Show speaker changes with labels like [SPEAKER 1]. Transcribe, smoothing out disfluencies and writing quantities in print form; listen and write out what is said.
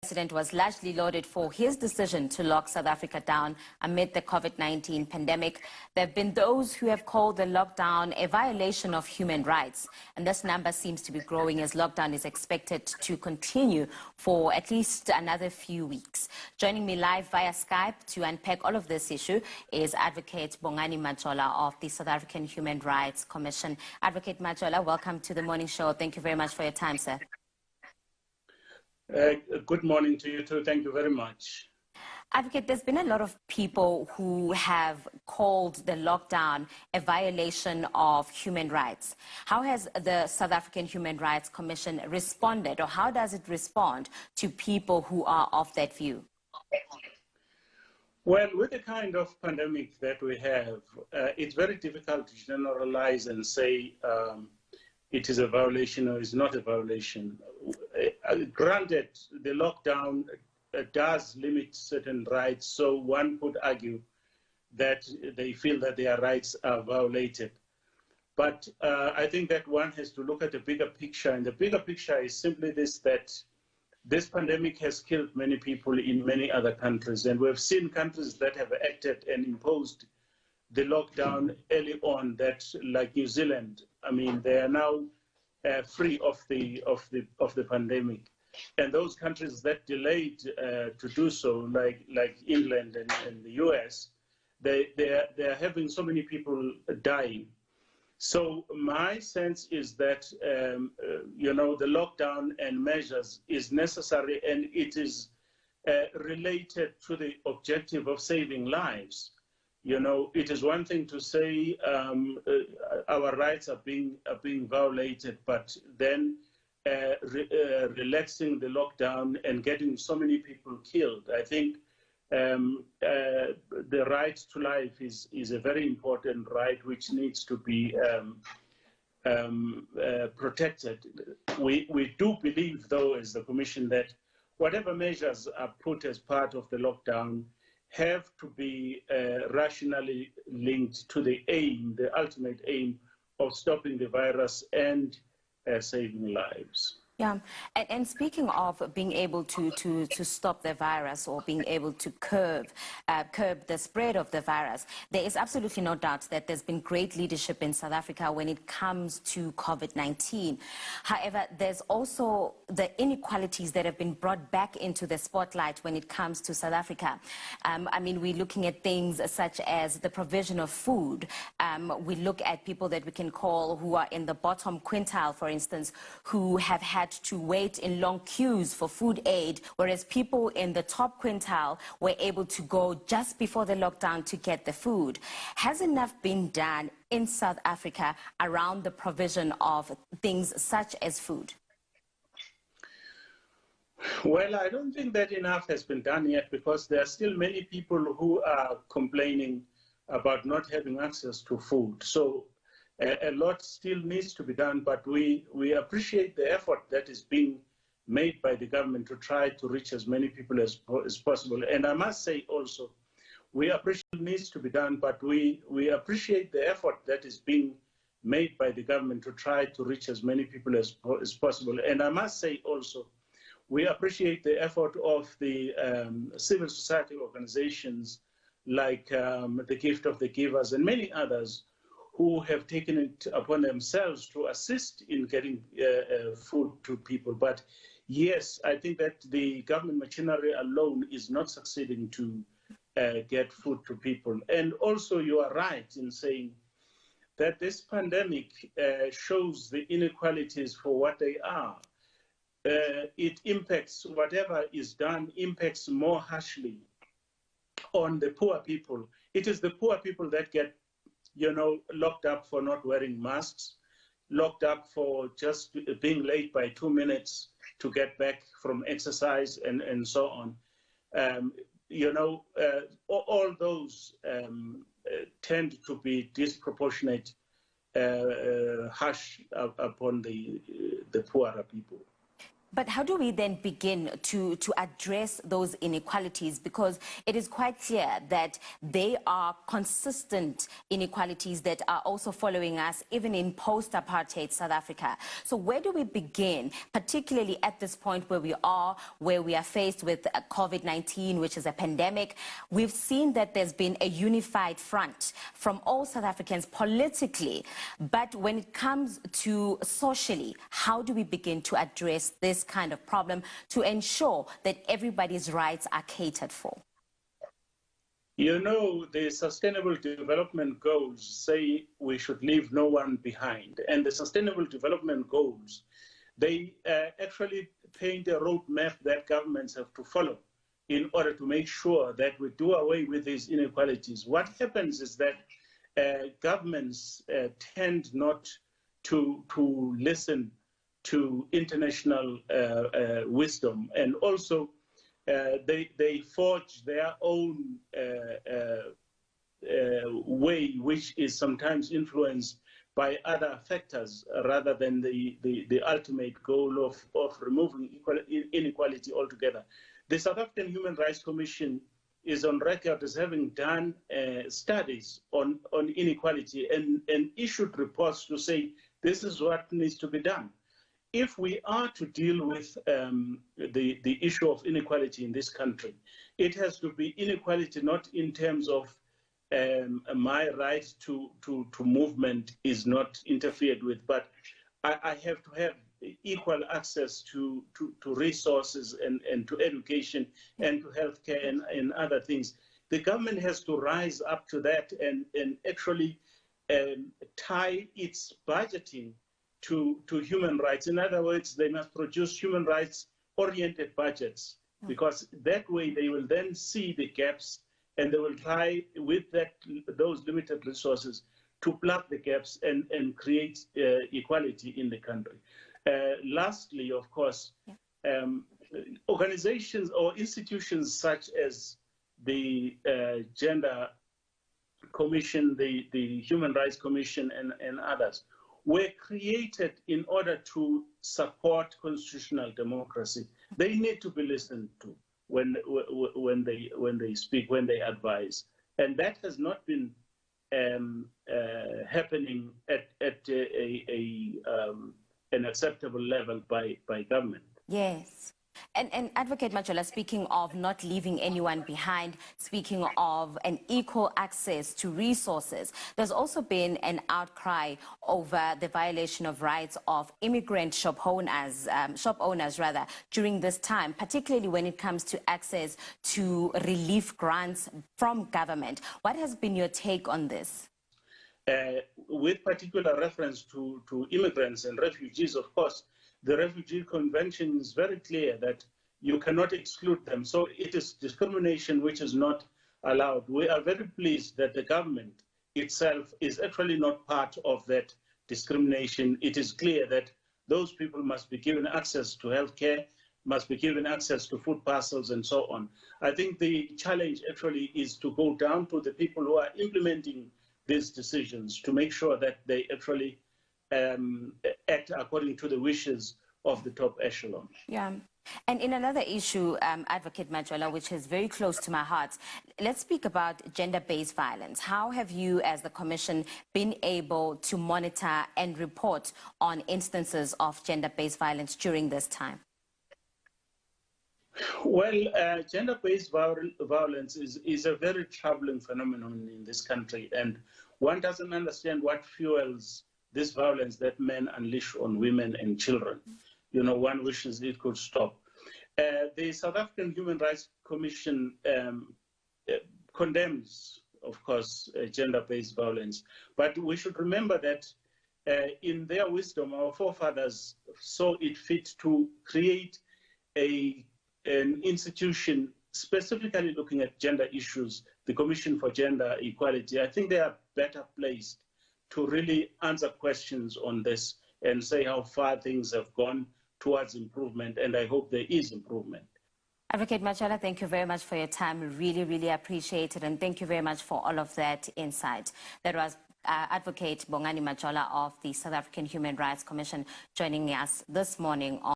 [SPEAKER 1] President was largely lauded for his decision to lock South Africa down amid the COVID-19 pandemic. There have been those who have called the lockdown a violation of human rights, and this number seems to be growing as lockdown is expected to continue for at least another few weeks. Joining me live via Skype to unpack all of this issue is Advocate Bongani Majola of the South African Human Rights Commission. Advocate Majola, welcome to the morning show. Thank you very much for your time, sir.
[SPEAKER 2] Good morning to you too. Thank you very much.
[SPEAKER 1] Advocate, there's been a lot of people who have called the lockdown a violation of human rights. How has the South African Human Rights Commission responded, or how does it respond to people who are of that view?
[SPEAKER 2] Well, with the kind of pandemic that we have, it's very difficult to generalize and say it is a violation or is not a violation. Granted, the lockdown does limit certain rights, so one could argue that they feel that their rights are violated. But I think that one has to look at the bigger picture, and the bigger picture is simply this, that this pandemic has killed many people in many other countries, and we've seen countries that have acted and imposed the lockdown early on, that, like New Zealand, I mean, they are now free of the pandemic. And those countries that delayed to do so, like England and the US, they are having so many people dying. So my sense is that you know, the lockdown and measures is necessary, and it is related to the objective of saving lives. You know, it is one thing to say our rights are being violated, but then relaxing the lockdown and getting so many people killed. I think the right to life is a very important right which needs to be protected. We do believe, though, as the Commission, that whatever measures are put as part of the lockdown have to be rationally linked to the aim, the ultimate aim of stopping the virus and saving lives.
[SPEAKER 1] Yeah, and speaking of being able to stop the virus, or being able to curb the spread of the virus, there is absolutely no doubt that there's been great leadership in South Africa when it comes to COVID-19. However, there's also the inequalities that have been brought back into the spotlight when it comes to South Africa. I mean, we're looking at things such as the provision of food. We look at people that we can call who are in the bottom quintile, for instance, who have had to wait in long queues for food aid, whereas people in the top quintile were able to go just before the lockdown to get the food. Has enough been done in South Africa around the provision of things such as food?
[SPEAKER 2] Well, I don't think that enough has been done yet, because there are still many people who are complaining about not having access to food. So a lot still needs to be done, but we appreciate the effort that is being made by the government to try to reach as many people as possible. And I must say also, we appreciate what needs to be done, but we appreciate the effort that is being made by the government to try to reach as many people as possible. And I must say also, we appreciate the effort of the civil society organizations like the Gift of the Givers and many others, who have taken it upon themselves to assist in getting food to people. But yes, I think that the government machinery alone is not succeeding to get food to people. And also, you are right in saying that this pandemic shows the inequalities for what they are. It impacts, whatever is done, impacts more harshly on the poor people. It is the poor people that get, you know, locked up for not wearing masks, locked up for just being late by 2 minutes to get back from exercise, and so on. You know, all those tend to be disproportionate, harsh upon the poorer people.
[SPEAKER 1] But how do we then begin to address those inequalities? Because it is quite clear that they are consistent inequalities that are also following us even in post-apartheid South Africa. So where do we begin, particularly at this point where we are faced with COVID-19, which is a pandemic? We've seen that there's been a unified front from all South Africans politically. But when it comes to socially, how do we begin to address this kind of problem to ensure that everybody's rights are catered for?
[SPEAKER 2] You know, the Sustainable Development Goals say we should leave no one behind. And the Sustainable Development Goals, they actually paint a roadmap that governments have to follow in order to make sure that we do away with these inequalities. What happens is that governments tend not to listen to international wisdom, and also they forge their own way, which is sometimes influenced by other factors rather than the ultimate goal of removing inequality altogether. The South African Human Rights Commission is on record as having done studies on inequality and issued reports to say this is what needs to be done. If we are to deal with the issue of inequality in this country, it has to be inequality not in terms of my right to movement is not interfered with, but I have to have equal access to resources and to education and to healthcare and other things. The government has to rise up to that and actually tie its budgeting to human rights. In other words, they must produce human rights-oriented budgets, because that way they will then see the gaps and they will try with those limited resources to plug the gaps and create equality in the country. Lastly, of course, organizations or institutions such as the Gender Commission, the Human Rights Commission, and others were created in order to support constitutional democracy. They need to be listened to when they speak, when they advise, and that has not been happening at an acceptable level by government.
[SPEAKER 1] Yes. And Advocate Majola, speaking of not leaving anyone behind, speaking of an equal access to resources, there's also been an outcry over the violation of rights of immigrant shop owners during this time, particularly when it comes to access to relief grants from government. What has been your take on this?
[SPEAKER 2] With particular reference to immigrants and refugees, of course, the Refugee Convention is very clear that you cannot exclude them. So it is discrimination which is not allowed. We are very pleased that the government itself is actually not part of that discrimination. It is clear that those people must be given access to healthcare, must be given access to food parcels and so on. I think the challenge actually is to go down to the people who are implementing these decisions to make sure that they actually act according to the wishes of the top echelon.
[SPEAKER 1] Yeah. And in another issue, Advocate Majola, which is very close to my heart, let's speak about gender-based violence. How have you, as the Commission, been able to monitor and report on instances of gender-based violence during this time?
[SPEAKER 2] Well, gender-based violence is a very troubling phenomenon in this country, and one doesn't understand what fuels this violence that men unleash on women and children. You know, one wishes it could stop. The South African Human Rights Commission condemns, of course, gender-based violence. But we should remember that in their wisdom, our forefathers saw it fit to create an institution specifically looking at gender issues, the Commission for Gender Equality. I think they are better placed to really answer questions on this and say how far things have gone towards improvement, and I hope there is improvement.
[SPEAKER 1] Advocate Majola, thank you very much for your time. We really, really appreciate it, and thank you very much for all of that insight. That was Advocate Bongani Majola of the South African Human Rights Commission joining us this morning on